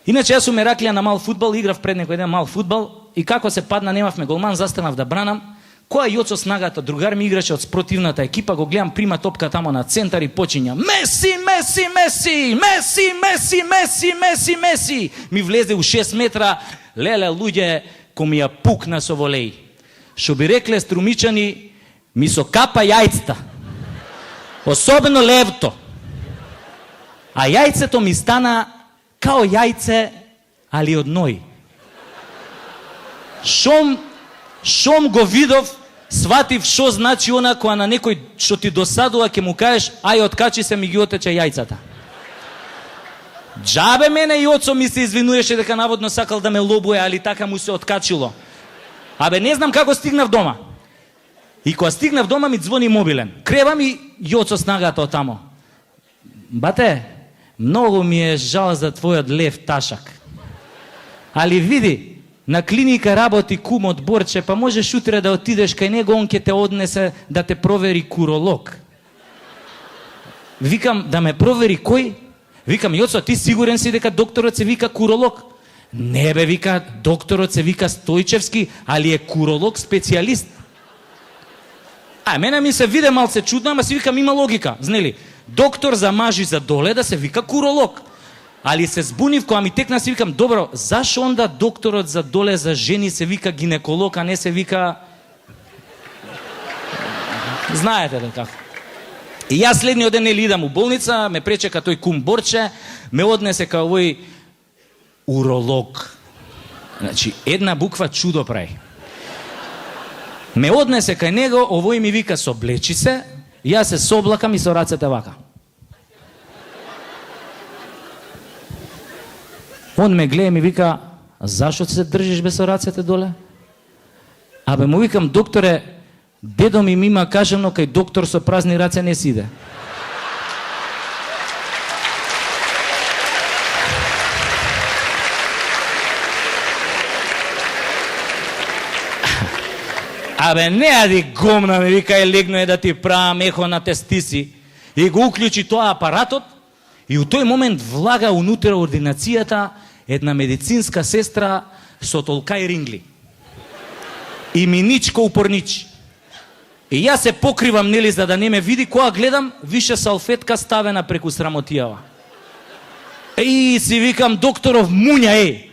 Иначе јас сум Мераклија на мал фудбал, играв пред некој ден мал фудбал и како се падна, немавме голман, застанав да бранам. Која Јоцо Снагата, другар ми играше од спротивната екипа, го гледам, прима топка тамо на центар и почиња Меси, Меси, Меси, Меси, Меси, Меси, Меси, Меси. Ми влезе у 6 метра, леле, луѓе, ко ми ја пукна со волеј. Шо би рекле струмичани, ми со капа јајцата. Особено левто. А јајцето ми стана као јајце, али од ној. Шом го видов, сватив шо значи она која на некој што ти досадува ќе му кажеш ај откачи се ми ги отече јајцата. Джабе мене и оцо ми се извинуваше дека наводно сакал да ме лобуе, али така му се откачило. Абе не знам како стигнав дома. И кога стигнав дома ми звони мобилен. Кревам и Јоцо Снагата од тамо. Бате, многу ми е жал за твојот лев ташак. Али види, на клиника работи кум од Борче, па можеш утре да отидеш кај него, он ќе те однесе да те провери куролог. Викам, да ме провери кој? Викам, Јоцо, ти сигурен си дека докторот се вика куролог? Не бе, вика, докторот се вика Стојчевски, али е куролог специјалист. А мене ми се виде малце чудно, ама си викам има логика, знели? Доктор за мажи за доле да се вика куролог. Али се збунив кога ми текна, си викам, добро, зашо онда докторот за доле за жени се вика гинеколог, а не се вика... Знаете ли како? И јас следниот ден нели идам у болница, ме пречека тој кум Борче, ме однесе кај овој уролог. Значи, една буква чудо прави. Ме однесе кај него, овој ми вика соблечи се, јас се соблакам и со рацете вака. Он ме гледа и ми вика, зашо се држиш без со рацете доле? Абе му викам, докторе, дедо ми има кажано кај доктор со празни раце не сиде. Абе не ади гомна ми вика е легно е да ти правам ехо на тестиси и го уклучи тоа апаратот и у тој момент влага унутре ординацијата една медицинска сестра со толкај рингли. И ми ничко упорничи. И јас се покривам, нели, за да не ме види, кога гледам, више салфетка ставена преку срамотијава. И си викам, докторов муња,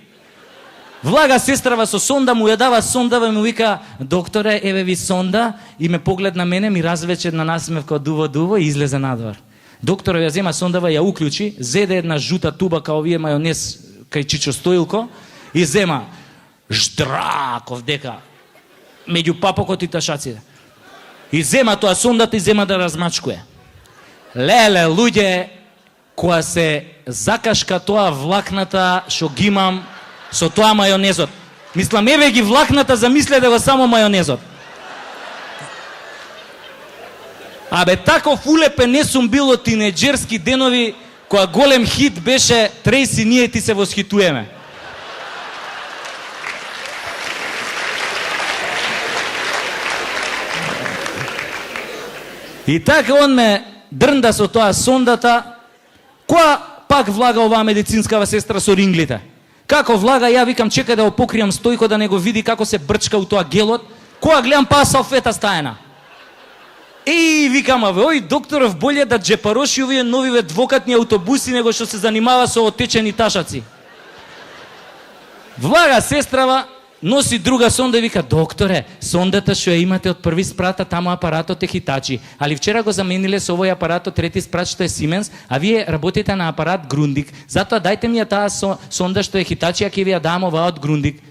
Влага сестрава со сонда, му ја дава сондава и му вика, докторе, еве ви сонда, и ме погледна мене, ми развече една насмевка дуво и излезе надвор. Докторот ја зема сондава, ја уклучи, зеде една жута туба као овие мајонез кај Чичо Стоилко и зема ждраков дека меѓу папокот и ташаците. И зема тоа сондата и зема да размачкуе. Леле, луѓе, која се закашка тоа влакната што ги имам со тоа мајонезот. Мислам, еве ги влакната, замислете го само мајонезот. Абе, таков улепен не сум бил од тинеџерски денови, која голем хит беше Трејси, ние ти се восхитуеме. И така он ме дрнда со тоа сондата, која пак влага оваа медицинскава сестра со ринглите. Како влага, ја викам, чекај да го покријам Стојко да не го види како се брчка у тоа гелот, која гледам па салфета стаена. И викам, аве, ој докторов болje да джепароши овие новиве двокатни автобуси него што се занимава со отечени ташаци. Влага сестрава, носи друга сонда и вика, докторе, сондата што ја имате од први спрата, тамо апаратот е Хитачи, али вчера го замениле со овој апаратот трети спрат што е Сименс, а вие работите на апарат Грундик, затоа дајте ми ја таа сонда што е Хитачи, а ќе ви ја дам оваа од Грундик.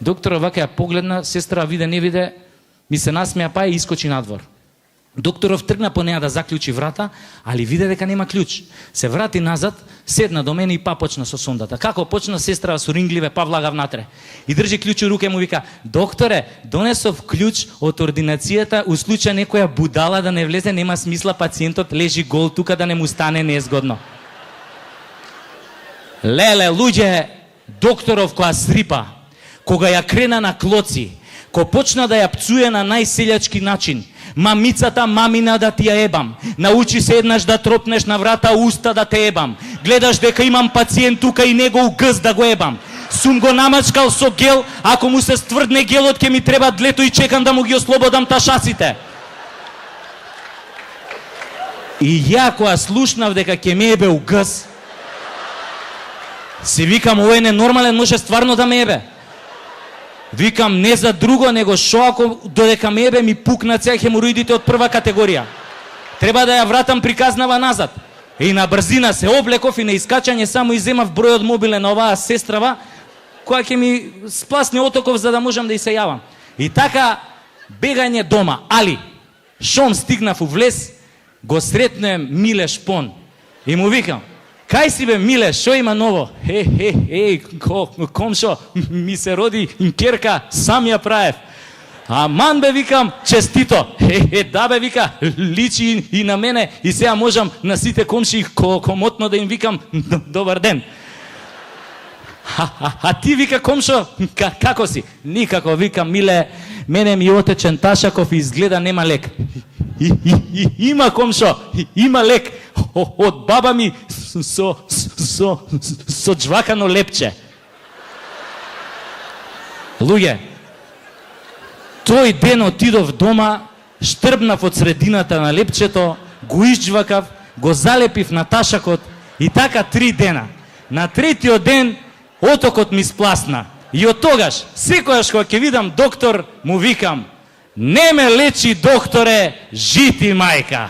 Докторот вака ја погледна, сестра виде, не виде, ми се насмеа па и искочи надвор. Докторов тргна по неа да заклучи врата, али виде дека нема клjuč. Се врати назад, седна до мене и па почна со сондата. Како почна сестра со рингливе, па влага внатре. И држи клjuč у руке, му вика, докторе, донесов клjuč од ординацијата, у случај некоја будала да не влезе, нема смисла пациентот лежи гол тука да не му стане незгодно. Леле, луѓе, докторов која срипа, кога ја крена на клоци, ко почна да ја пцуе на најселјачки начин, мамицата мамина да ти ја ебам, научи се еднаш да тропнеш на врата уста да те ебам, гледаш дека имам пациент тука и него угъс да го ебам. Сум го намачкал со гел, ако му се стврдне гелот ќе ми треба длето и чекам да му ги ослободам ташасите. И ја која слушнав дека ќе ме ебе угъс, си викам, овој ненормален, може стварно да ме ебе. Викам, не за друго, него шо ако додека ме ебе ми пукнат сега хемороидите од прва категорија. Треба да ја вратам приказнава назад. И на брзина се облеков и на искачање само иземав бројот мобилен на оваа сестрава, која ќе ми спласне отоков за да можам да и се јавам. И така, бегање дома. Али, шом стигнав у влез, го сретнем Миле Шпон. И му викам, кај си бе Миле, шо има ново? Комшо, ми се роди керка, сам ја праев. Аман бе, викам, честито. Да бе, вика, личи и на мене и сега можам на сите комши комотно да им викам добар ден. А ти, вика, комшо, како си? Никако, вика, Миле, мене ми отечен ташаков и изгледа нема лек. Има, комшо, има лек. Од баба ми со джвакано лепче. Луѓе, тој ден отидов дома, штрбнав од средината на лепчето, го изджвакав, го залепив на ташакот и така 3 дена. На третиот ден отокот ми спласна. И од тогаш, секојаш кога ќе видам доктор, му викам, не ме лечи, докторе, жити мајка.